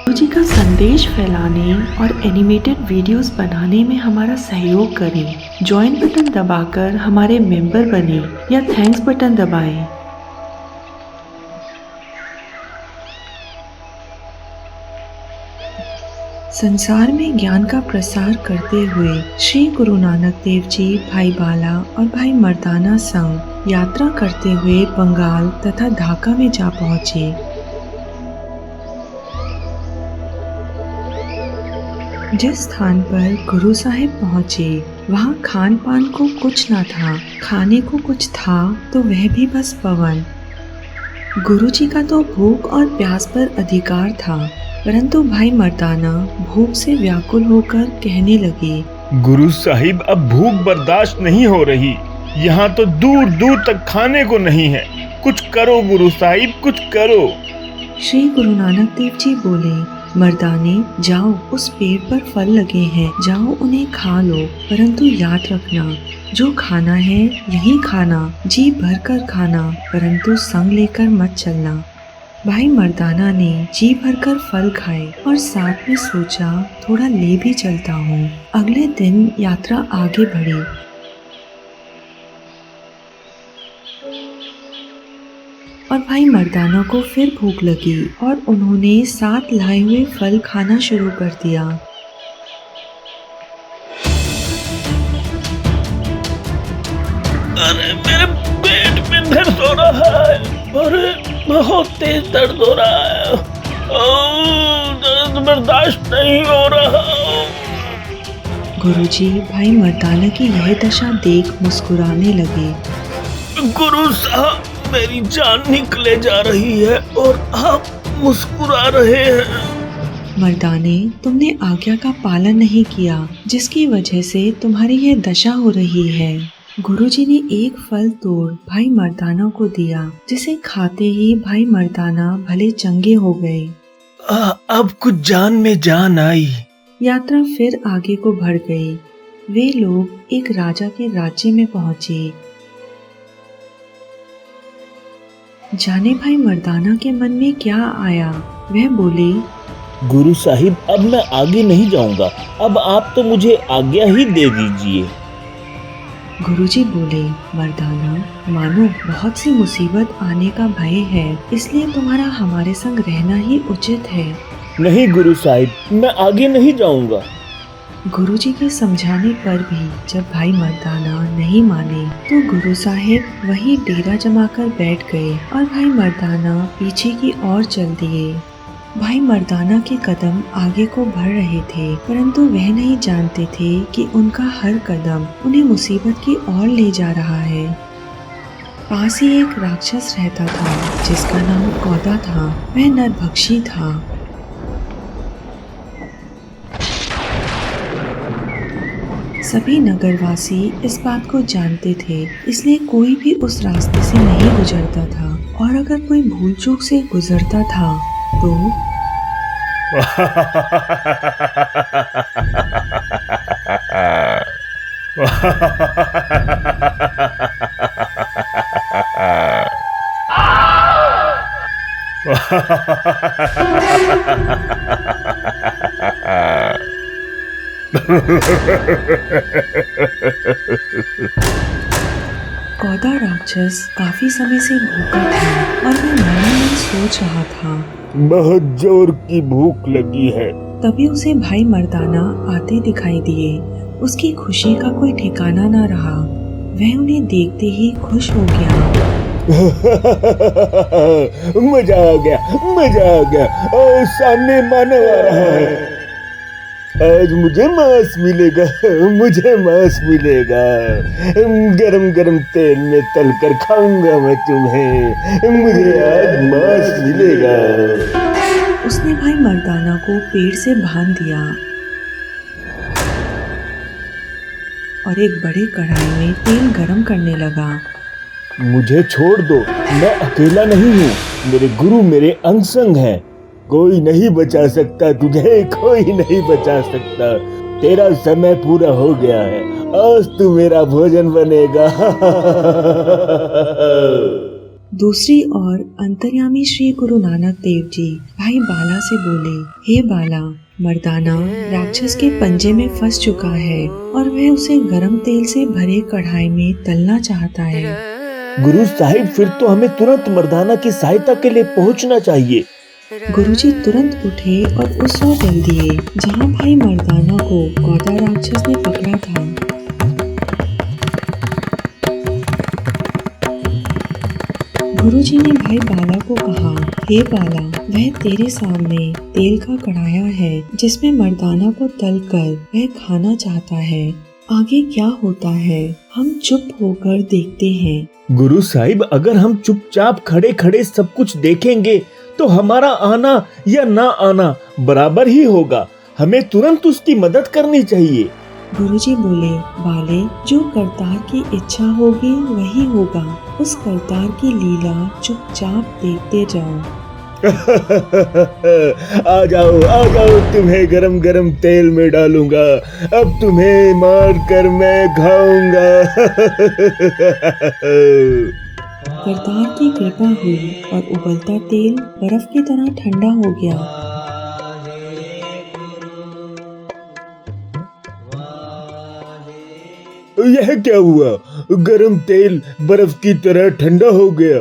गुरु जी का संदेश फैलाने और एनिमेटेड वीडियोस बनाने में हमारा सहयोग करें। ज्वाइन बटन दबाकर हमारे मेंबर बने या थैंक्स बटन दबाएं। संसार में ज्ञान का प्रसार करते हुए श्री गुरु नानक देव जी भाई बाला और भाई मर्दाना संग यात्रा करते हुए बंगाल तथा ढाका में जा पहुँचे। जिस स्थान पर गुरु साहिब पहुँचे वहाँ खान पान को कुछ न था, खाने को कुछ था तो वह भी बस पवन। गुरु जी का तो भूख और प्यास पर अधिकार था, परंतु भाई मर्दाना भूख से व्याकुल होकर कहने लगे, गुरु साहिब अब भूख बर्दाश्त नहीं हो रही, यहाँ तो दूर दूर तक खाने को नहीं है, कुछ करो गुरु साहिब, कुछ करो। श्री गुरु नानक देव जी बोले, मर्दाने जाओ, उस पेड़ पर फल लगे हैं, जाओ उन्हें खा लो, परंतु याद रखना जो खाना है यही खाना, जी भर कर खाना, परंतु संग लेकर मत चलना। भाई मर्दाना ने जी भरकर फल खाए और साथ में सोचा थोड़ा ले भी चलता हूँ। अगले दिन यात्रा आगे बढ़ी। और भाई मर्दाना को फिर भूख लगी और उन्होंने साथ लाए हुए फल खाना शुरू कर दिया। अरे मेरे पेट में दर्द हो रहा है, अरे बहुत तेज दर्द हो रहा है, दर्द बर्दाश्त नहीं हो रहा। गुरुजी भाई मर्दाना की यह दशा देख मुस्कुराने लगे। गुरु साहब, मेरी जान निकले जा रही है और आप मुस्कुरा रहे हैं। मर्दाने, तुमने आज्ञा का पालन नहीं किया, जिसकी वजह से तुम्हारी यह दशा हो रही है। गुरुजी ने एक फल तोड़ भाई मर्दाना को दिया, जिसे खाते ही भाई मर्दाना भले चंगे हो गए। अब कुछ जान में जान आई। यात्रा फिर आगे को बढ़ गई। वे लोग एक राजा के राज्य में पहुँचे। जाने भाई मर्दाना के मन में क्या आया। वह बोले, गुरु साहिब, अब मैं आगे नहीं जाऊंगा, अब आप तो मुझे आज्ञा ही दे दीजिए। गुरुजी बोले, मर्दाना, मानो बहुत सी मुसीबत आने का भय है, इसलिए तुम्हारा हमारे संग रहना ही उचित है। नहीं गुरु साहिब, मैं आगे नहीं जाऊंगा। गुरुजी के समझाने पर भी जब भाई मर्दाना नहीं माने तो गुरु साहिब वहीं डेरा जमाकर बैठ गए और भाई मर्दाना पीछे की ओर चल दिए। भाई मर्दाना के कदम आगे को बढ़ रहे थे, परंतु वह नहीं जानते थे कि उनका हर कदम उन्हें मुसीबत की ओर ले जा रहा है। पास ही एक राक्षस रहता था जिसका नाम कौदा था। वह नरभक्षी था। सभी नगरवासी इस बात को जानते थे, इसलिए कोई भी उस रास्ते से नहीं गुजरता था, और अगर कोई भूल चूक से गुजरता था तो कौदा राक्षस काफी समय से भूखा था और वह मन में सोच रहा था, बहुत जोर की भूख लगी है। तभी उसे भाई मर्दाना आते दिखाई दिए। उसकी खुशी का कोई ठिकाना न रहा। वह उन्हें देखते ही खुश हो गया। मजा आ गया, मजा आ गया। और सामने मानव आ रहा है। आज मुझे मांस मिलेगा, मुझे मांस मिलेगा। गरम गरम तेल में तल कर खाऊंगा मैं तुम्हें। मुझे आज मांस मिलेगा। उसने भाई मर्दाना को पेड़ से बांध दिया और एक बड़े कढ़ाई में तेल गरम करने लगा। मुझे छोड़ दो, मैं अकेला नहीं हूँ। मेरे गुरु मेरे अंग संग हैं। कोई नहीं बचा सकता तुझे, कोई नहीं बचा सकता। तेरा समय पूरा हो गया है, आज तू मेरा भोजन बनेगा। दूसरी ओर अंतर्यामी श्री गुरु नानक देव जी भाई बाला से बोले, हे बाला, मर्दाना राक्षस के पंजे में फंस चुका है और वह उसे गरम तेल से भरे कढ़ाई में तलना चाहता है। गुरु साहिब, फिर तो हमें तुरंत मर्दाना की सहायता के लिए पहुंचना चाहिए। गुरुजी तुरंत उठे और उस ओर चल दिए जहाँ भाई मर्दाना को गौदा राक्षस ने पकड़ा था। गुरुजी ने भाई बाला को कहा, हे बाला, वह तेरे सामने तेल का कढ़ाया है जिसमें मर्दाना को तलकर वह खाना चाहता है। आगे क्या होता है हम चुप होकर देखते हैं। गुरु साहिब, अगर हम चुपचाप खड़े खड़े सब कुछ देखेंगे तो हमारा आना या ना आना बराबर ही होगा। हमें तुरंत उसकी मदद करनी चाहिए। गुरुजी बोले, बाले, जो करतार की इच्छा होगी वही होगा। उस करतार की लीला चुपचाप देखते जाओ। आ जाओ, तुम्हें गरम गरम तेल में डालूंगा। अब तुम्हें मार कर मैं खाऊंगा। करतार की कृपा हुई और उबलता तेल बर्फ की तरह ठंडा हो गया। यह क्या हुआ? गरम तेल बर्फ की तरह ठंडा हो गया।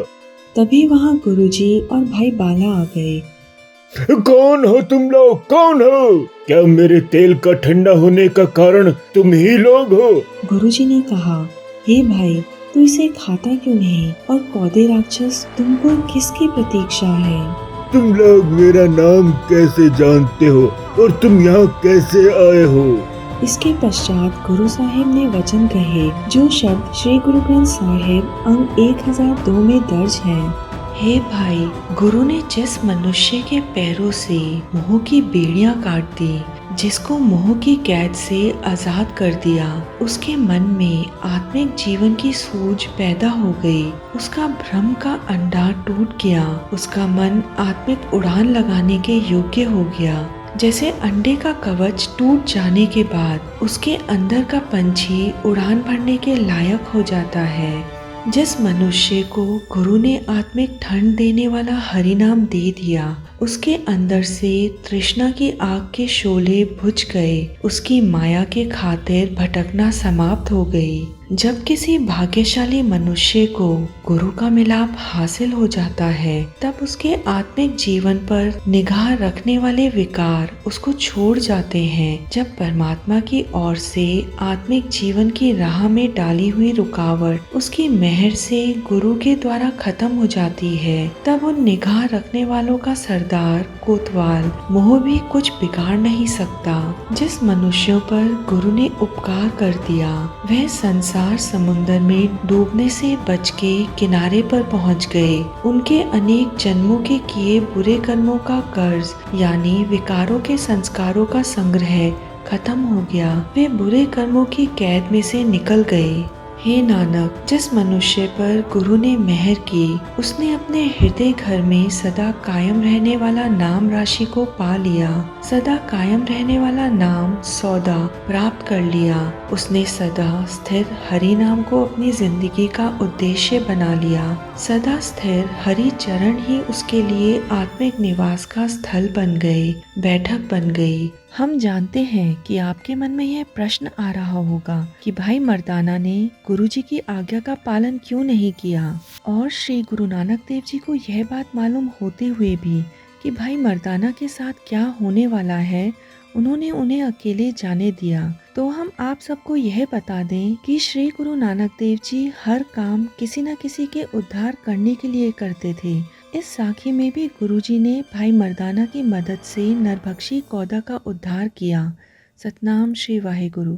तभी वहाँ गुरुजी और भाई बाला आ गए। कौन हो तुम लोग? कौन हो? क्या मेरे तेल का ठंडा होने का कारण तुम ही लोग हो? गुरुजी ने कहा, हे भाई, तू इसे खाता क्यों नहीं? और कौदे राक्षस तुमको किसकी प्रतीक्षा है? तुम लोग मेरा नाम कैसे जानते हो और तुम यहाँ कैसे आए हो? इसके पश्चात गुरु साहिब ने वचन कहे जो शब्द श्री गुरु ग्रंथ साहिब अंग 1002 में दर्ज हैं। हे भाई, गुरु ने जिस मनुष्य के पैरों से मोह की बेड़ियां काट दी, जिसको मोह की कैद से आजाद कर दिया, उसके मन में आत्मिक जीवन की सूझ पैदा हो गई। उसका भ्रम का अंडा टूट गया। उसका मन आत्मिक उड़ान लगाने के योग्य हो गया। जैसे अंडे का कवच टूट जाने के बाद उसके अंदर का पंछी उड़ान भरने के लायक हो जाता है। जिस मनुष्य को गुरु ने आत्मिक ठंड देने वाला हरि नाम दे दिया, उसके अंदर से तृष्णा की आग के शोले बुझ गए। उसकी माया के खातिर भटकना समाप्त हो गई। जब किसी भाग्यशाली मनुष्य को गुरु का मिलाप हासिल हो जाता है, तब उसके आत्मिक जीवन पर निगाह रखने वाले विकार उसको छोड़ जाते हैं। जब परमात्मा की ओर से आत्मिक जीवन की राह में डाली हुई रुकावट उसकी मेहर से गुरु के द्वारा खत्म हो जाती है, तब उन निगाह रखने वालों का सरदार कोतवाल मोह भी कुछ बिगाड़ नहीं सकता। जिस मनुष्यों पर गुरु ने उपकार कर दिया, वह संसार समुंदर में डूबने से बच के किनारे पर पहुंच गए। उनके अनेक जन्मों के किए बुरे कर्मों का कर्ज यानी विकारों के संस्कारों का संग्रह खत्म हो गया। वे बुरे कर्मों की कैद में से निकल गए। हे नानक, जिस मनुष्य पर गुरु ने मेहर की, उसने अपने हृदय घर में सदा कायम रहने वाला नाम राशि को पा लिया। सदा कायम रहने वाला नाम सौदा प्राप्त कर लिया। उसने सदा स्थिर हरि नाम को अपनी जिंदगी का उद्देश्य बना लिया। सदा स्थिर हरि चरण ही उसके लिए आत्मिक निवास का स्थल बन गए, बैठक बन गई। हम जानते हैं कि आपके मन में यह प्रश्न आ रहा होगा कि भाई मर्दाना ने गुरुजी की आज्ञा का पालन क्यों नहीं किया, और श्री गुरु नानक देव जी को यह बात मालूम होते हुए भी कि भाई मर्दाना के साथ क्या होने वाला है, उन्होंने उन्हें अकेले जाने दिया। तो हम आप सबको यह बता दें कि श्री गुरु नानक देव जी हर काम किसी न किसी के उद्धार करने के लिए करते थे। इस साखी में भी गुरुजी ने भाई मर्दाना की मदद से नरभक्षी कौदा का उद्धार किया। सतनाम श्री वाहेगुरु।